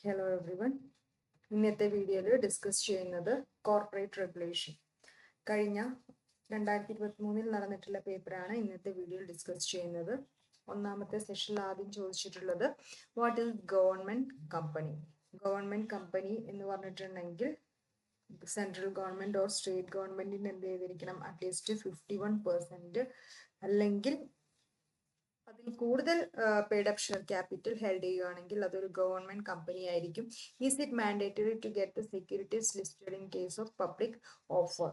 Hello everyone. ഇന്നത്തെ വീഡിയോയിൽ discuss ചെയ്യുന്നത് കോർപ്പറേറ്റ് റെഗുലേഷൻ. കഴിഞ്ഞ 2023 നടന്നിട്ടുള്ള പേപ്പറാണ് ഇന്നത്തെ വീഡിയോയിൽ ഡിസ്കസ് ചെയ്യുന്നത്. ഒന്നാമത്തെ സെഷനിൽ ആദ്യം ചോദിച്ചിട്ടുള്ളത് what is government company. Government company എന്ന് പറഞ്ഞിട്ടുണ്ടെങ്കിൽ സെൻട്രൽ ഗവൺമെന്റ് ഓർ സ്റ്റേറ്റ് ഗവൺമെന്റിന് എന്ത് ചെയ്തിരിക്കണം, അറ്റ്ലീസ്റ്റ് 51% അല്ലെങ്കിൽ അതിൽ കൂടുതൽ paid up share capital held ചെയ്യുകയാണെങ്കിൽ അതൊരു ഗവൺമെന്റ് കമ്പനി ആയിരിക്കും. Is it mandatory to get the securities listed in case of public offer.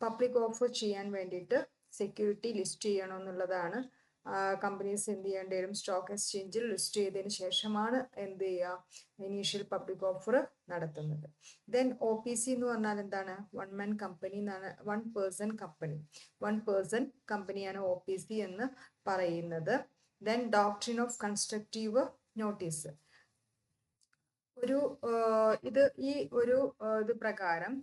Public offer ചെയ്യാൻ വേണ്ടിയിട്ട് സെക്യൂരിറ്റി ലിസ്റ്റ് ചെയ്യണമെന്നുള്ളതാണ്. കമ്പനീസ് എന്ത് ചെയ്യേണ്ടി വരും, സ്റ്റോക്ക് എക്സ്ചേഞ്ചിൽ ലിസ്റ്റ് ചെയ്തതിന് ശേഷമാണ് എന്ത് ചെയ്യുക, ഇനീഷ്യൽ പബ്ലിക് ഓഫർ നടത്തുന്നത്. ദെൻ ഒ പി സി എന്ന് പറഞ്ഞാൽ എന്താണ്, വൺ മാൻ കമ്പനി എന്നാണ്, one person company. One person കമ്പനിയാണ് ഒ പി സി എന്ന് പറയുന്നത്. Then doctrine of constructive notice. ഇത് പ്രകാരം,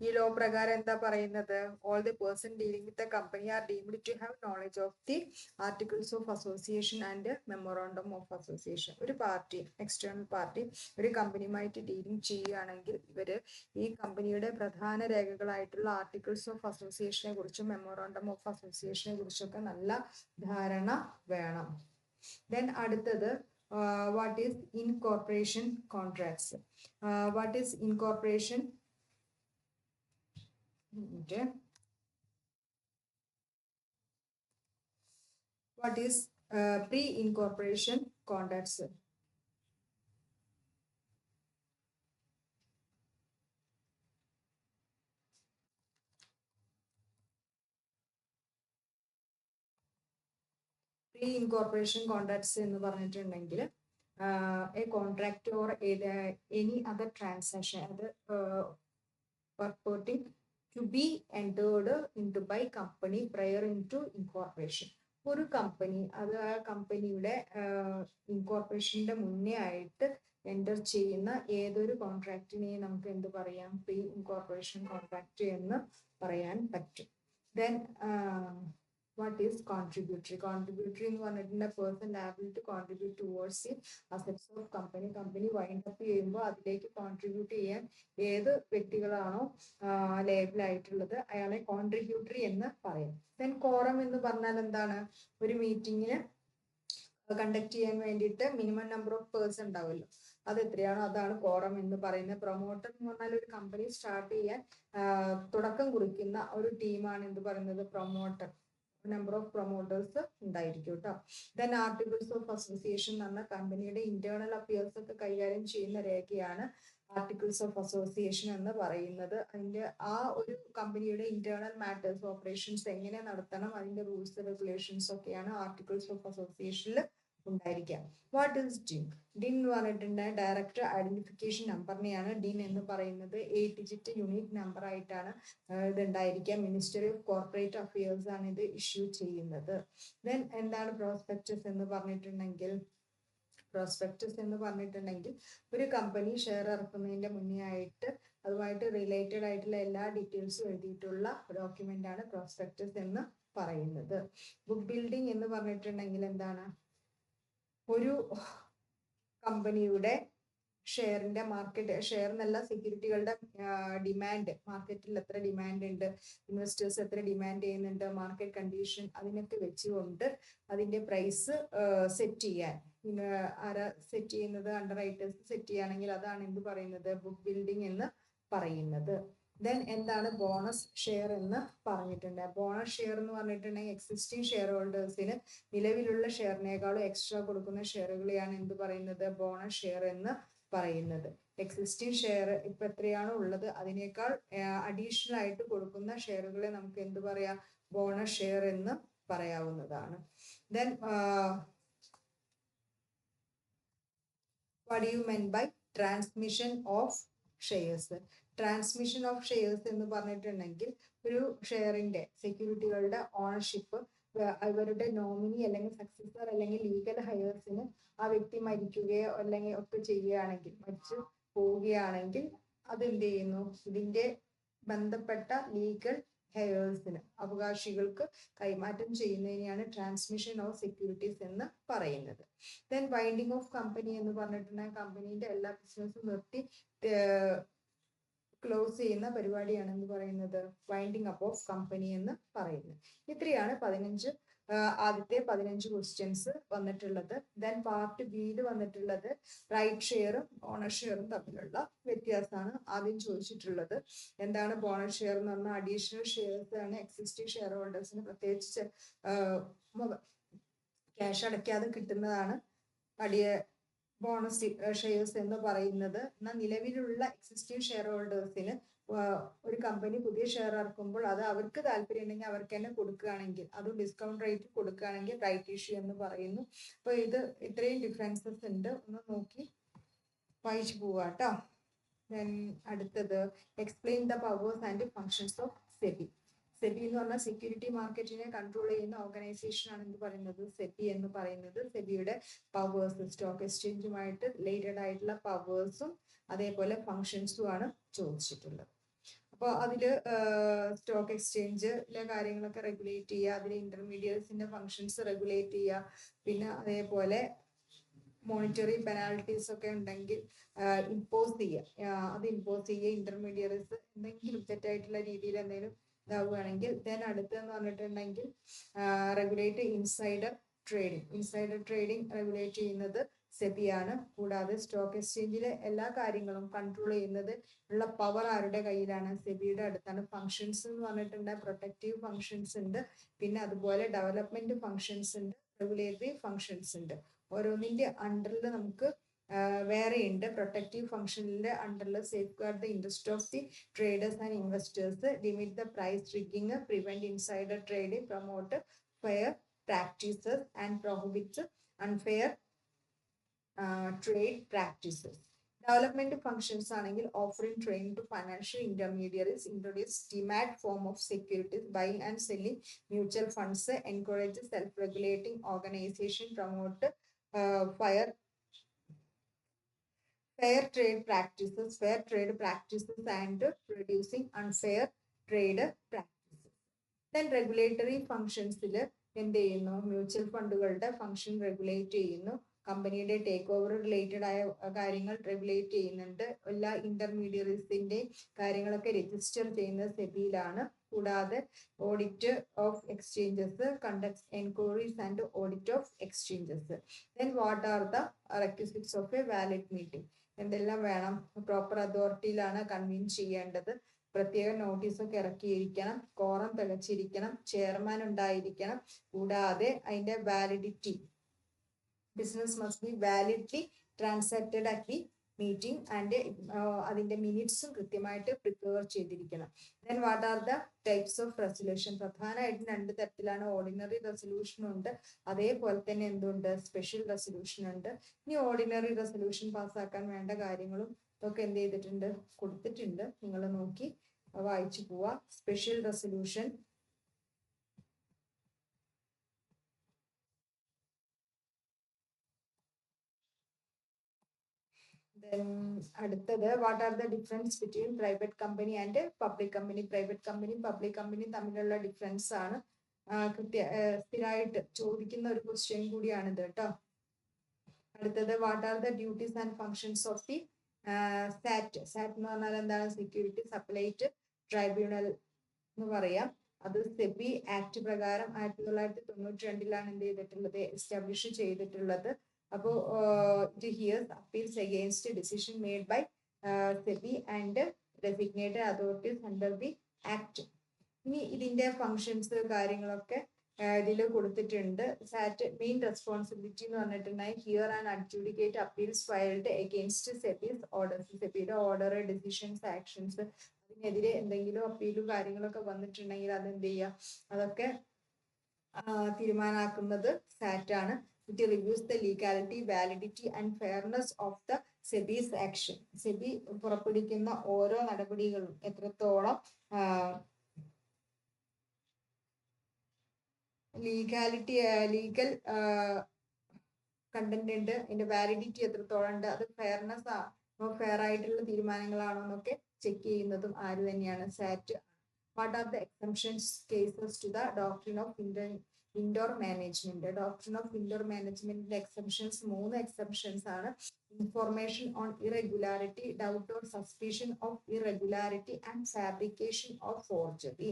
ഈ ലോ പ്രകാരം എന്താ പറയുന്നത്, all the person dealing with the company are deemed to have knowledge of the articles of association and memorandum of association. ഒരു പാർട്ടി, എക്സ്റ്റേണൽ പാർട്ടി ഒരു കമ്പനിയുമായിട്ട് ഡീലിംഗ് ചെയ്യുകയാണെങ്കിൽ ഇവര് ഈ കമ്പനിയുടെ പ്രധാന രേഖകളായിട്ടുള്ള ആർട്ടിക്കിൾസ് ഓഫ് അസോസിയേഷനെ കുറിച്ചും മെമ്മോറാണ്ടം ഓഫ് അസോസിയേഷനെ കുറിച്ചൊക്കെ നല്ല ധാരണ വേണം. ദെൻ അടുത്തത് what is incorporation contracts. What is incorporation? What is pre-incorporation contracts? Pre-incorporation contracts എന്ന് പറഞ്ഞിട്ടുണ്ടെങ്കിൽ a contract or any other transaction അത് purporting to be entered into by company prior into incorporation. ഒരു company അത് ആ കമ്പനിയുടെ ഇൻകോർപ്പറേഷന്റെ മുന്നേ ആയിട്ട് എൻ്റർ ചെയ്യുന്ന ഏതൊരു കോൺട്രാക്റ്റിനെയും നമുക്ക് എന്ത് പറയാം, പ്രീ ഇൻകോർപ്പറേഷൻ കോൺട്രാക്റ്റ് എന്ന് പറയാൻ പറ്റും. Then what is contributory? Contributory എന്ന് പറഞ്ഞിട്ടുണ്ടെങ്കിൽ person liable to contribute towards the assets of company. Company wind up ചെയ്യുമ്പോൾ അതിലേക്ക് കോൺട്രിബ്യൂട്ട് ചെയ്യാൻ ഏത് വ്യക്തികളാണോ ലേബിൾ ആയിട്ടുള്ളത് അയാളെ കോൺട്രിബ്യൂട്ടറി എന്ന് പറയും. ദെൻ കോറം എന്ന് പറഞ്ഞാൽ എന്താണ്, ഒരു മീറ്റിങ്ങിന് കണ്ടക്ട് ചെയ്യാൻ വേണ്ടിയിട്ട് മിനിമം നമ്പർ ഓഫ് പേഴ്സൺ ഉണ്ടാവുമല്ലോ, അത് എത്രയാണോ അതാണ് കോറം എന്ന് പറയുന്നത്. പ്രൊമോട്ടർ എന്ന് പറഞ്ഞാൽ ഒരു കമ്പനി സ്റ്റാർട്ട് ചെയ്യാൻ തുടക്കം കുറിക്കുന്ന ഒരു ടീമാണ് എന്ത് പറയുന്നത്, പ്രൊമോട്ടർ. നമ്പർ ഓഫ് പ്രൊമോട്ടേഴ്സ് ഉണ്ടായിരിക്കും കേട്ടോ. ദെൻ ആർട്ടിക്കിൾസ് ഓഫ് അസോസിയേഷൻ എന്ന് പറഞ്ഞാൽ കമ്പനിയുടെ ഇന്റേണൽ അഫയേഴ്സ് ഒക്കെ കൈകാര്യം ചെയ്യുന്ന രേഖയാണ് ആർട്ടിക്കിൾസ് ഓഫ് അസോസിയേഷൻ എന്ന് പറയുന്നത്. അതിന്റെ ആ ഒരു കമ്പനിയുടെ ഇന്റേണൽ മാറ്റേഴ്സ്, ഓപ്പറേഷൻസ് എങ്ങനെ നടത്തണം, അതിന്റെ റൂൾസ് റെഗുലേഷൻസ് ഒക്കെയാണ് ആർട്ടിക്കിൾസ് ഓഫ് അസോസിയേഷനിൽ ഉണ്ടായിരിക്കാം. What is didn't? ഡിൻ എന്ന് പറഞ്ഞിട്ടുണ്ടെങ്കിൽ ഡയറക്ടർ ഐഡന്റിഫിക്കേഷൻ നമ്പറിനെയാണ് ഡിൻ എന്ന് പറയുന്നത്. 8 ഡിജിറ്റ് യൂണിക് നമ്പർ ആയിട്ടാണ് ഇത് ഉണ്ടായിരിക്കുക. മിനിസ്റ്ററി ഓഫ് കോർപ്പറേറ്റ് അഫയേഴ്സ് ആണ് ഇത് ഇഷ്യൂ ചെയ്യുന്നത്. ദെൻ എന്താണ് പ്രോസ്പെക്ടസ് എന്ന് പറഞ്ഞിട്ടുണ്ടെങ്കിൽ, പ്രോസ്പെക്ടസ് എന്ന് പറഞ്ഞിട്ടുണ്ടെങ്കിൽ ഒരു കമ്പനി ഷെയർ ഇറക്കുന്നതിന്റെ മുന്നേ ആയിട്ട് അതുമായിട്ട് റിലേറ്റഡ് ആയിട്ടുള്ള എല്ലാ ഡീറ്റെയിൽസും എഴുതിയിട്ടുള്ള ഡോക്യുമെന്റ് ആണ് പ്രോസ്പെക്ടസ് എന്ന് പറയുന്നത്. ബുക്ക് ബിൽഡിംഗ് എന്ന് പറഞ്ഞിട്ടുണ്ടെങ്കിൽ എന്താണ്, ഒരു കമ്പനിയുടെ ഷെയറിന്റെ മാർക്കറ്റ്, ഷെയർ എന്നല്ല സെക്യൂരിറ്റികളുടെ ഡിമാൻഡ്, മാർക്കറ്റിൽ എത്ര ഡിമാൻഡ് ഉണ്ട്, ഇൻവെസ്റ്റേഴ്സ് എത്ര ഡിമാൻഡ് ചെയ്യുന്നുണ്ട്, മാർക്കറ്റ് കണ്ടീഷൻ, അതിനൊക്കെ വെച്ചുകൊണ്ട് അതിന്റെ പ്രൈസ് സെറ്റ് ചെയ്യാൻ ആരാ സെറ്റ് ചെയ്യുന്നത്, അണ്ടർ റൈറ്റേഴ്സ് സെറ്റ് ചെയ്യുകയാണെങ്കിൽ അതാണ് എന്ത് പറയുന്നത്, ബുക്ക് ബിൽഡിംഗ് എന്ന് പറയുന്നത്. ദെൻ എന്താണ് ബോണസ് ഷെയർ എന്ന് പറഞ്ഞിട്ടുണ്ട്. ബോണസ് ഷെയർ എന്ന് പറഞ്ഞിട്ടുണ്ടെങ്കിൽ എക്സിസ്റ്റിംഗ് ഷെയർ ഹോൾഡേഴ്സിന് നിലവിലുള്ള ഷെയറിനേക്കാളും എക്സ്ട്രാ കൊടുക്കുന്ന ഷെയറുകളെയാണ് എന്ത് പറയുന്നത്, ബോണസ് ഷെയർ എന്ന് പറയുന്നത്. എക്സിസ്റ്റിംഗ് ഷെയർ ഇപ്പൊ എത്രയാണോ ഉള്ളത് അതിനേക്കാൾ അഡീഷണൽ ആയിട്ട് കൊടുക്കുന്ന ഷെയറുകളെ നമുക്ക് എന്ത് പറയാം, ബോണസ് ഷെയർ എന്ന് പറയാവുന്നതാണ്. Then what do you mean by transmission of shares? Transmission of shares എന്ന് പറഞ്ഞിട്ടുണ്ടെങ്കിൽ ഒരു ഷെയറിന്റെ, സെക്യൂരിറ്റികളുടെ ഓണർഷിപ്പ് അവരുടെ നോമിനി അല്ലെങ്കിൽ സക്സസർ അല്ലെങ്കിൽ ലീഗൽ ഹയേഴ്സിന് ആ വ്യക്തി മരിക്കുകയോ അല്ലെങ്കിൽ ഒക്കെ ചെയ്യുകയാണെങ്കിൽ, മരിച്ചു പോവുകയാണെങ്കിൽ അതെന്ത് ചെയ്യുന്നു, ഇതിന്റെ ബന്ധപ്പെട്ട ലീഗൽ ഹെയേഴ്സിന് അവകാശികൾക്ക് കൈമാറ്റം ചെയ്യുന്നതിനെയാണ് ട്രാൻസ്മിഷൻ ഓഫ് സെക്യൂരിറ്റീസ് എന്ന് പറയുന്നത്. ദെൻ വൈൻഡിങ് ഓഫ് കമ്പനി എന്ന് പറഞ്ഞിട്ടുണ്ടെങ്കിൽ കമ്പനീന്റെ എല്ലാ ബിസിനസ്സും നിർത്തി ക്ലോസ് ചെയ്യുന്ന പരിപാടിയാണ് എന്ന് പറയുന്നത് വൈൻഡിങ് അപ്പ് ഓഫ് കമ്പനി എന്ന് പറയുന്നത്. ഇത്രയാണ് ആദ്യത്തെ 15 ക്വസ്റ്റ്യൻസ് വന്നിട്ടുള്ളത്. ദെൻ പാർട്ട് ബിയിൽ വന്നിട്ടുള്ളത് റൈറ്റ് ഷെയറും ഓണർ ഷെയറും തമ്മിലുള്ള വ്യത്യാസമാണ് ആദ്യം ചോദിച്ചിട്ടുള്ളത്. എന്താണ് ബോണസ് ഷെയർ എന്ന് പറഞ്ഞാൽ അഡീഷണൽ ഷെയർസ് ആണ് എക്സിസ്റ്റിംഗ് ഷെയർ ഹോൾഡേഴ്സിന് പ്രത്യേകിച്ച് ക്യാഷ് അടയ്ക്കാതെ കിട്ടുന്നതാണ് ബോണസ് ഷെയർസ് എന്ന് പറയുന്നത്. എന്നാൽ നിലവിലുള്ള എക്സിസ്റ്റിംഗ് ഷെയർ ഹോൾഡേഴ്സിന് ഒരു കമ്പനി പുതിയ ഷെയർ ഇറക്കുമ്പോൾ അത് അവർക്ക് താല്പര്യം ഉണ്ടെങ്കിൽ അവർക്ക് തന്നെ കൊടുക്കുകയാണെങ്കിൽ അത് ഡിസ്കൗണ്ട് റേറ്റ് കൊടുക്കുകയാണെങ്കിൽ റൈറ്റ് ഇഷ്യൂ എന്ന് പറയുന്നു. അപ്പോൾ ഇത്രയും ഡിഫറൻസസ് ഉണ്ട്, ഒന്ന് നോക്കി വായിച്ചു പോവാ കേട്ടോ. ദെൻ അടുത്തത് explain the powers and functions of SEBI. SEBI എന്ന് പറഞ്ഞാൽ സെക്യൂരിറ്റി മാർക്കറ്റിനെ കൺട്രോൾ ചെയ്യുന്ന ഓർഗനൈസേഷൻ ആണ് എന്ന് പറയുന്നത് സെബി എന്ന് പറയുന്നത്. സെബിയുടെ പവേഴ്സ് സ്റ്റോക്ക് എക്സ്ചേഞ്ചുമായിട്ട് റിലേറ്റഡ് ആയിട്ടുള്ള പവേഴ്സും അതേപോലെ ഫങ്ഷൻസും ആണ് ചോദിച്ചിട്ടുള്ളത്. അപ്പോൾ അതില് സ്റ്റോക്ക് എക്സ്ചേഞ്ചിലെ കാര്യങ്ങളൊക്കെ റെഗുലേറ്റ് ചെയ്യുക, അതിലെ ഇന്റർമീഡിയറ്റ്സിന്റെ ഫങ്ഷൻസ് റെഗുലേറ്റ് ചെയ്യുക, പിന്നെ അതേപോലെ മോണിറ്ററി പെനാൽറ്റീസ് ഒക്കെ ഉണ്ടെങ്കിൽ ഇമ്പോസ് ചെയ്യുക, ഇന്റർമീഡിയറ്റ്സ് എന്തെങ്കിലും തെറ്റായിട്ടുള്ള രീതിയിൽ എന്തെങ്കിലും ഇതാവുകയാണെങ്കിൽ. ദെൻ അടുത്തെന്ന് പറഞ്ഞിട്ടുണ്ടെങ്കിൽ റെഗുലേറ്റ് ഇൻസൈഡർ ട്രേഡിംഗ് റെഗുലേറ്റ് ചെയ്യുന്നത് സെബിയാണ്. കൂടാതെ സ്റ്റോക്ക് എക്സ്ചേഞ്ചിലെ എല്ലാ കാര്യങ്ങളും കൺട്രോൾ ചെയ്യുന്നത് ഉള്ള പവർ ആരുടെ കയ്യിലാണ്? സെബിയുടെ അടുത്താണ്. ഫങ്ഷൻസ് എന്ന് പറഞ്ഞിട്ടുണ്ടെങ്കിൽ പ്രൊട്ടക്റ്റീവ് ഫങ്ഷൻസ് ഉണ്ട്, പിന്നെ അതുപോലെ ഡെവലപ്മെന്റ് ഫങ്ഷൻസ് ഉണ്ട്, റെഗുലേറ്ററി ഫങ്ഷൻസ് ഉണ്ട്. ഓരോന്നിന്റെ അണ്ടറിൽ നമുക്ക് വേറെയുണ്ട്. പ്രൊട്ടക്റ്റീവ് ഫംഗ്ഷനിലെ അണ്ടറിൽ safeguard the interest of the traders and investors, limit the price ട്രിഗിങ്, prevent insider trading, promote fair practices and prohibit unfair trade practices. Development functions ആണെങ്കിൽ offering training to financial intermediaries, introduce demat form of securities, buying and selling mutual funds, encourage self regulating organisation, promote fair trade practices and reducing unfair trade practices. Then regulatory functions എന്ത് ചെയ്യുന്നു? Mutual ഫണ്ടുകളുടെ function regulate ചെയ്യുന്നു, കമ്പനിയുടെ take over related ആയ കാര്യങ്ങൾ regulate ചെയ്യുന്നുണ്ട്, എല്ലാ ഇന്റർമീഡിയറീസിന്റെ കാര്യങ്ങളൊക്കെ register ചെയ്യുന്നത് സെബിയിലാണ്. കൂടാതെ audit of exchanges, conducts enquiries and audit of exchanges. Then what are the requisites of a valid meeting? എന്തെല്ലാം വേണം? പ്രോപ്പർ അതോറിറ്റിയിലാണ് കൺവീൻ ചെയ്യേണ്ടത്, പ്രത്യേക നോട്ടീസൊക്കെ ഇറക്കിയിരിക്കണം, കോറം തികച്ചിരിക്കണം, ചെയർമാൻ ഉണ്ടായിരിക്കണം, കൂടാതെ അതിന്റെ validity, business must be validly transacted at the meeting and അതിന്റെ മിനിറ്റ്സും കൃത്യമായിട്ട് പ്രിപ്പയർ ചെയ്തിരിക്കണം. Then what are the types of resolution? പ്രധാനമായിട്ടും 2 തരത്തിലാണ്. ഓർഡിനറി റെസൊല്യൂഷൻ ഉണ്ട്, അതേപോലെ തന്നെ എന്തുണ്ട്? സ്പെഷ്യൽ റെസൊല്യൂഷൻ ഉണ്ട്. ഇനി ഓർഡിനറി റെസൊല്യൂഷൻ പാസ്സാക്കാൻ വേണ്ട കാര്യങ്ങളും ഇതൊക്കെ എന്ത് ചെയ്തിട്ടുണ്ട്? കൊടുത്തിട്ടുണ്ട്. നിങ്ങൾ നോക്കി വായിച്ചു പോവാ. സ്പെഷ്യൽ റെസൊല്യൂഷൻ അടുത്തത് what are the difference between private company and public company? Private കമ്പനിയും പബ്ലിക് കമ്പനിയും തമ്മിലുള്ള ഡിഫറൻസ് ആണ് സ്ഥിരമായിട്ട് ചോദിക്കുന്ന ഒരു ക്വസ്റ്റ്യൻ കൂടിയാണിത് കേട്ടോ. അടുത്തത് what are the duties and functions of the SAT? SAT എന്ന് പറഞ്ഞാൽ എന്താണ്? സെക്യൂരിറ്റി സപ്ലൈറ്റ് ട്രൈബ്യൂണൽ എന്ന് പറയാം. അത് സെബി ആക്ട് പ്രകാരം 1992 എന്ത് ചെയ്തിട്ടുള്ളത്? എസ്റ്റാബ്ലിഷ് ചെയ്തിട്ടുള്ളത്. അപ്പോൾ it hears appeals against a decision made by SEBI and designated authorities under the act. ഇനി ഇതിന്റെ ഫങ്ഷൻസ് കാര്യങ്ങളൊക്കെ ഇതിൽ കൊടുത്തിട്ടുണ്ട്. സാറ്റ് മെയിൻ റെസ്പോൺസിബിലിറ്റി എന്ന് പറഞ്ഞിട്ടുണ്ടെങ്കിൽ hear and adjudicate appeals filed against SEBI's orders. സെബിയുടെ ഓർഡർ, ഡിസിഷൻസ്, ആക്ഷൻസ്, അതിനെതിരെ എന്തെങ്കിലും അപ്പീലും കാര്യങ്ങളൊക്കെ വന്നിട്ടുണ്ടെങ്കിൽ അതെന്ത് ചെയ്യുക? അതൊക്കെ തീരുമാനാക്കുന്നത് സാറ്റ് ആണ്. It reviews the legality, validity and fairness of the SEBI's action. SEBI പുറപ്പെടുവിക്കുന്ന ഓരോ നടപടികളും എത്രത്തോളം ലീഗൽ കണ്ടന്റ് ഉണ്ട്, അതിന്റെ വാലിഡിറ്റി എത്രത്തോളം ഉണ്ട്, അത് ഫെയർനെസ് ആണോ, ഫെയർ ആയിട്ടുള്ള തീരുമാനങ്ങളാണോ എന്നൊക്കെ ചെക്ക് ചെയ്യുന്നതും ആര് തന്നെയാണ്? സാറ്റ്. What are the exemptions cases to the doctrine of indoor management? The doctrine of indoor management exemptions, 3 exemptions are information on irregularity, doubt or suspicion of irregularity, and fabrication or forgery.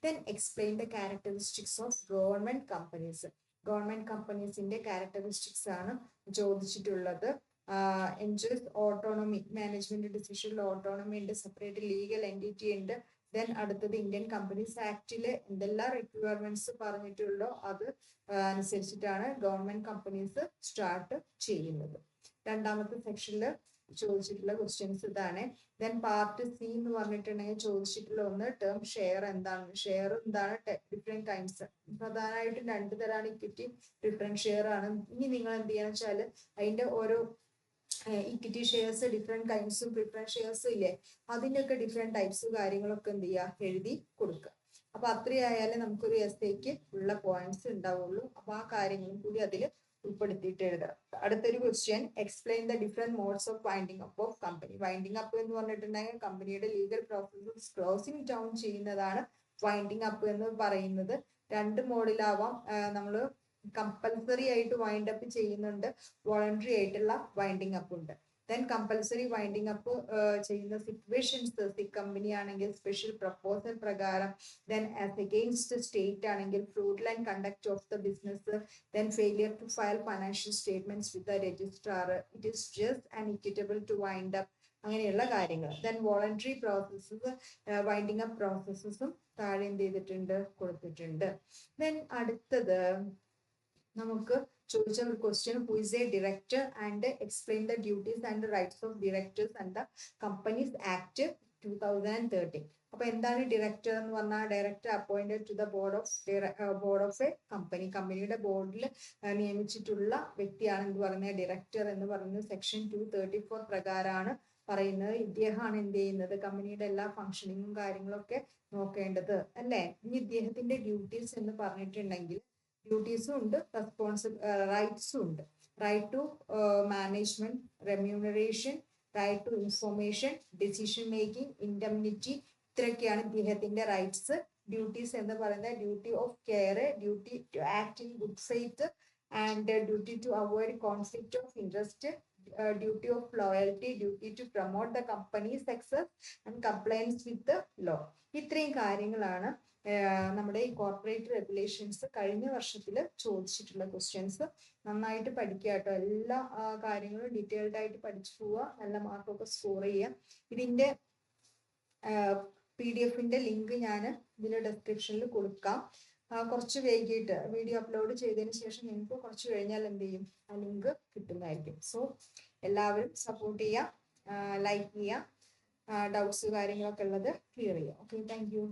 Then explain the characteristics of government companies. Government companies in the characteristics ആണ് ചോദിച്ചിട്ടുള്ളത്. Enjoys autonomy, management decision autonomy ഉണ്ട്, separate legal entity ഉണ്ട്. Then അടുത്തത് Indian companies ആക്ടില് എന്തെല്ലാം requirements പറഞ്ഞിട്ടുള്ളോ അത് അനുസരിച്ചിട്ടാണ് government companies start ചെയ്യുന്നത്. രണ്ടാമത്തെ സെക്ഷനിൽ ചോദിച്ചിട്ടുള്ള ക്വസ്റ്റ്യൻസ് ഇതാണ്. ദെൻ പാർട്ട് സി എന്ന് പറഞ്ഞിട്ടുണ്ടെങ്കിൽ ചോദിച്ചിട്ടുള്ള ഒന്ന് ടേം ഷെയർ എന്താണ്, ഷെയർ എന്താണ്, ഡിഫറെന്റ് ടൈംസ്. പ്രധാനമായിട്ടും 2 തരാണ് ഇക്വിറ്റി, ഡിഫറെന്റ് ഷെയർ ആണ്. ഇനി നിങ്ങൾ എന്ത് ചെയ്യാന്ന് വെച്ചാൽ അതിന്റെ ഓരോ ഇക്വിറ്റി ഷെയർസ് ഡിഫറെന്റ് കൈൻഡ്സും പ്രിഫറൻസ് ഷെയർസും ഇല്ലേ, അതിൻ്റെയൊക്കെ ഡിഫറെന്റ് ടൈപ്സ് കാര്യങ്ങളൊക്കെ എന്ത് ചെയ്യുക, എഴുതി കൊടുക്കുക. അപ്പൊ അത്രയായാലേ നമുക്കൊരു എസ്സേക്ക് ഉള്ള പോയിന്റ്സ് ഉണ്ടാവുള്ളൂ. അപ്പൊ ആ കാര്യങ്ങളും കൂടി അതിൽ ഉൾപ്പെടുത്തിയിട്ട് എഴുതുക. അടുത്തൊരു question, explain the different modes of winding up of company. Winding up എന്ന് പറഞ്ഞിട്ടുണ്ടെങ്കിൽ കമ്പനിയുടെ ലീഗൽ പ്രോസസ്സസ് ക്ലോസിംഗ് ഡൗൺ ചെയ്യുന്നതാണ് വൈൻഡിങ് അപ്പ് എന്ന് പറയുന്നത്. 2 മോഡിലാവാം. നമ്മൾ കമ്പൽസറി ആയിട്ട് വൈൻഡ് അപ്പ് ചെയ്യുന്നുണ്ട്, വോളണ്ടറി ആയിട്ടുള്ള വൈൻഡിങ് അപ്പ് ഉണ്ട്. ദെൻ കമ്പൽസറി വൈൻഡിങ് അപ്പ് ചെയ്യുന്ന സിറ്റുവേഷൻസ് കമ്പനി ആണെങ്കിൽ സ്പെഷ്യൽ പ്രപ്പോസൽ പ്രകാരം, ദെൻ ആസ് അഗെയിൻസ്റ്റ് സ്റ്റേറ്റ് ആണെങ്കിൽ fraudulent conduct of the business, then failure to file financial statements with the registrar, it is just and equitable to wind up, അങ്ങനെയുള്ള കാര്യങ്ങൾ. Then voluntary processes, winding up പ്രോസസ്സസും താഴെ എന്ത് ചെയ്തിട്ടുണ്ട്, കൊടുത്തിട്ടുണ്ട്. ദെൻ അടുത്തത് നമുക്ക് ചോദിച്ച ഒരു question, who is a director and explain the duties and rights of directors and the companies act 2013. അപ്പൊ എന്താണ് ഡയറക്ടർ എന്ന് പറഞ്ഞാൽ, director appointed to the board of a company, കമ്പനിയുടെ ബോർഡിൽ നിയമിച്ചിട്ടുള്ള വ്യക്തിയാണ് എന്ത് പറയുന്നത്, ഡയറക്ടർ എന്ന് പറയുന്നത്. സെക്ഷൻ 234 പ്രകാരമാണ് പറയുന്നത്. ഇദ്ദേഹമാണ് എന്ത് ചെയ്യുന്നത്, കമ്പനിയുടെ എല്ലാ ഫംഗ്ഷനിങ്ങും കാര്യങ്ങളൊക്കെ നോക്കേണ്ടത് അല്ലേ. ഇനി ഇദ്ദേഹത്തിന്റെ ഡ്യൂട്ടീസ് എന്ന് പറഞ്ഞിട്ടുണ്ടെങ്കിൽ ഡ്യൂട്ടീസും ഉണ്ട്, റൈറ്റ്സും ഉണ്ട്. Right to management, remuneration, right to information, decision making, indemnity, ഇത്രയൊക്കെയാണ് ഇദ്ദേഹത്തിന്റെ റൈറ്റ്സ്. ഡ്യൂട്ടീസ് എന്ന് പറയുന്നത് duty of care, duty to act in good faith and duty to avoid conflict of interest, duty of loyalty, duty to promote the company's success and compliance with the law. ഇത്രയും കാര്യങ്ങളാണ് നമ്മുടെ ഈ corporate regulations കഴിഞ്ഞ വർഷത്തിൽ ചോദിച്ചിട്ടുള്ള questions. നന്നായിട്ട് പഠിക്കുക കേട്ടോ, എല്ലാ കാര്യങ്ങളും ഡീറ്റെയിൽഡ് ആയിട്ട് പഠിച്ചു പോവുക, നല്ല മാർക്കൊക്കെ സ്കോർ ചെയ്യുക. ഇതിന്റെ PDF-ന്റെ ലിങ്ക് ഞാൻ ഇതിന്റെ ഡിസ്ക്രിപ്ഷനിൽ കൊടുക്കാം. കുറച്ച് വൈകിട്ട് വീഡിയോ അപ്ലോഡ് ചെയ്തതിന് ശേഷം നിങ്ങൾക്ക് കുറച്ച് കഴിഞ്ഞാൽ എന്ത് ചെയ്യും, ആ ലിങ്ക് കിട്ടുന്നതായിരിക്കും. സോ എല്ലാവരും സപ്പോർട്ട് ചെയ്യുക, ലൈക്ക് ചെയ്യുക, ഡൗട്ട്സ് കാര്യങ്ങളൊക്കെ ഉള്ളത് ക്ലിയർ ചെയ്യുക. Okay, thank you.